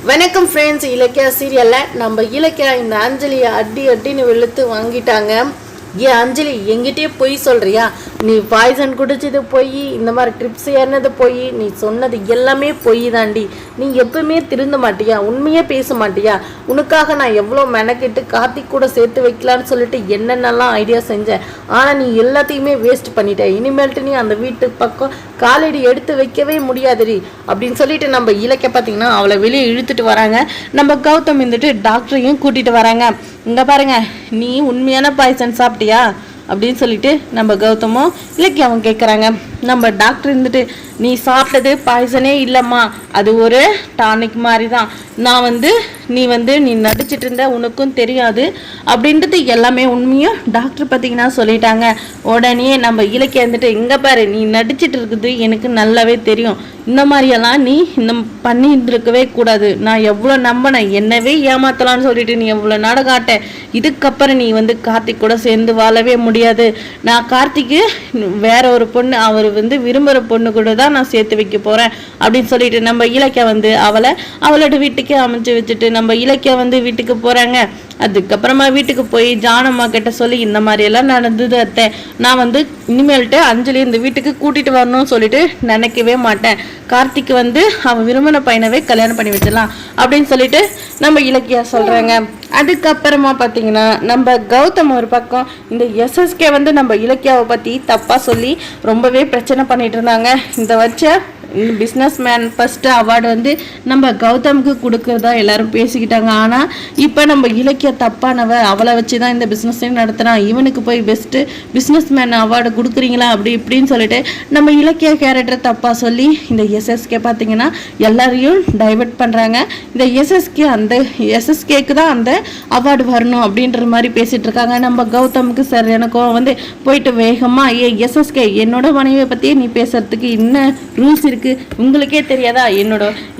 வணக்கம் ஃப்ரெண்ட்ஸ். இலக்கியா சீரியலில் நம்ம இலக்கியா இந்த அஞ்சலியை அடின்னு வெளுத்து வாங்கிட்டாங்க. ஏன் அஞ்சலி எங்கிட்டே பொய் சொல்கிறியா? நீ பாய்சன் குடிச்சது பொய், இந்த மாதிரி ட்ரிப்ஸ் ஏறினது பொய், நீ சொன்னது எல்லாமே பொய் தாண்டி. நீ எப்பவுமே திருந்த மாட்டியா? உண்மையே பேச மாட்டியா? உனக்காக நான் எவ்வளோ மெனக்கிட்டு கார்த்திக் கூட சேர்த்து வைக்கலான்னு சொல்லிட்டு என்னென்னலாம் ஐடியா செஞ்சேன். ஆனால் நீ எல்லாத்தையுமே வேஸ்ட் பண்ணிட்ட. இனிமேல்ட்டு நீ அந்த வீட்டு பக்கம் காலடி எடுத்து வைக்கவே முடியாதுடி அப்படின்னு சொல்லிட்டு நம்ம இலக்கிய பார்த்தீங்கன்னா அவளை வெளியே இழுத்துட்டு வராங்க. நம்ம கௌதம் இருந்துட்டு டாக்டரையும் கூட்டிகிட்டு வராங்க. இங்கே பாருங்க, நீ உண்மையான பாய்சன் சாப்பிட்டியா அப்படின்னு சொல்லிட்டு நம்ம கௌதமும் இலக்கியாவும் கேட்குறாங்க. நம்ம டாக்டர் இருந்துட்டு நீ சாப்பிட்டது பாய்சனே இல்லைம்மா, அது ஒரு டானிக் மாதிரி தான். நீ நடிச்சிட்டு இருந்த, உனக்கும் தெரியாது அப்படின்றது எல்லாமே உண்மையும் டாக்டர் பார்த்தீங்கன்னா சொல்லிட்டாங்க. உடனே நம்ம இலக்கிய இருந்துட்டு இங்கே பாரு, நீ நடிச்சிட்டு இருக்குது எனக்கு நல்லாவே தெரியும். இந்த மாதிரியெல்லாம் நீ பண்ணிட்டு இருக்கவே கூடாது. நான் எவ்வளோ நம்பினேன், என்னவே ஏமாத்தலான்னு சொல்லிட்டு நீ எவ்வளோ நாடகாட்ட. இதுக்கப்புறம் நீ கார்த்திக் கூட சேர்ந்து வாழவே முடியாது. நான் கார்த்திக்கு வேற ஒரு பொண்ணு, அவர் விரும்புகிற பொண்ணு கூட தான் நான் சேர்த்து வைக்க போகிறேன் அப்படின்னு சொல்லிட்டு நம்ம இலக்கிய அவளோட வீட்டுக்கே அமைச்சு வச்சுட்டு நம்ம இலக்கிய வீட்டுக்கு போகிறாங்க. அதுக்கப்புறமா வீட்டுக்கு போய் ஜானம்மா கிட்ட சொல்லி இந்த மாதிரி எல்லாம் நடந்தது அத்தை, நான் இனிமேல்ட்டு அஞ்சலி இந்த வீட்டுக்கு கூட்டிட்டு வரணும்னு சொல்லிட்டு நினைக்கவே மாட்டேன். கார்த்திக் அவன் விரும்பின பையனவே கல்யாணம் பண்ணி வச்சிடலாம் அப்படின்னு சொல்லிட்டு நம்ம இலக்கியா சொல்றாங்க. அதுக்கப்புறமா பார்த்தீங்கன்னா நம்ம கௌதம் ஒரு பக்கம் இந்த எஸ்எஸ்கே நம்ம இலக்கியாவை பற்றி தப்பாக சொல்லி ரொம்பவே பிரச்சனை பண்ணிட்டு இருந்தாங்க. இந்த பிஸ்னஸ் மேன் ஃபஸ்ட்டு அவார்டு நம்ம கௌதமுக்கு கொடுக்குறதா எல்லாரும் பேசிக்கிட்டாங்க. ஆனால் இப்போ நம்ம இலக்கிய தப்பானவ, அவளை வச்சு தான் இந்த பிஸ்னஸே நடத்துகிறான், இவனுக்கு போய் பெஸ்ட்டு பிஸ்னஸ் மேன் அவார்டு கொடுக்குறீங்களா அப்படி இப்படின்னு சொல்லிட்டு நம்ம இலக்கிய கேரக்டரை தப்பாக சொல்லி இந்த எஸ்எஸ்கே பார்த்தீங்கன்னா எல்லாரையும் டைவர்ட் பண்ணுறாங்க. இந்த எஸ்எஸ்கேக்கு தான் அந்த அவார்டு வரணும் அப்படின்ற மாதிரி பேசிகிட்டு இருக்காங்க. நம்ம கௌதமுக்கு சார் எனக்கும் போயிட்டு வேகமாக எஸ்எஸ்கே என்னோட மனைவியை பற்றியே நீ பேசுறதுக்கு என்ன ரூல்ஸ் இருக்கு, உங்களுக்கே தெரியாதா?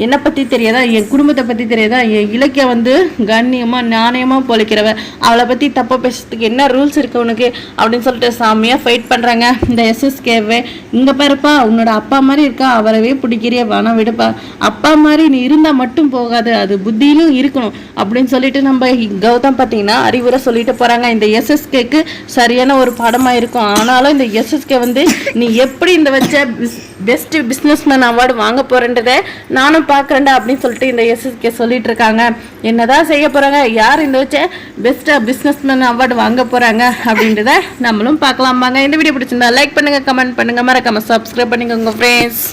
என்னை பற்றி தெரியாதா? என் குடும்பத்தை பற்றி தெரியாதா? என் இலக்கிய கண்ணியமாக நாணயமாக பொழைக்கிறவ, அவளை பற்றி தப்பாக பேசுறதுக்கு என்ன ரூல்ஸ் இருக்கு உனக்கு அப்படின்னு சொல்லிட்டு சாமியாக ஃபைட் பண்ணுறாங்க. இந்த எஸ்எஸ்கேவே இங்கே பாருப்பா, உன்னோட அப்பா மாதிரி இருக்கா, அவரவே பிடிக்கிறிய, வேணாம் விடுப்பா, அப்பா மாதிரி நீ இருந்தால் மட்டும் போகாது, அது புத்தியிலும் இருக்கணும் அப்படின்னு சொல்லிட்டு நம்ம கௌதம் பார்த்தீங்கன்னா அறிவுரை சொல்லிட்டு போகிறாங்க. இந்த எஸ்எஸ்கேக்கு சரியான ஒரு படமாக இருக்கும். ஆனாலும் இந்த எஸ்எஸ்கே நீ எப்படி இந்த பெஸ்ட் பிஸ்னஸ் மேன் அவார்டு வாங்க போறேன்றதை நானும் பார்க்குறேன்டா அப்படின்னு சொல்லிட்டு இந்த எஸ்எஸ்கே சொல்லிட்டு இருக்காங்க. என்னதான் செய்ய போறாங்க, யார் இந்த பெஸ்ட் பிஸ்னஸ் மேன் அவார்டு வாங்க போறாங்க அப்படின்றத நம்மளும் பார்க்கலாமாங்க. இந்த வீடியோ பிடிச்சிருந்தா லைக் பண்ணுங்க, கமெண்ட் பண்ணுங்க, மறக்காம சப்ஸ்கிரைப் பண்ணுங்க உங்க ஃப்ரெண்ட்ஸ்.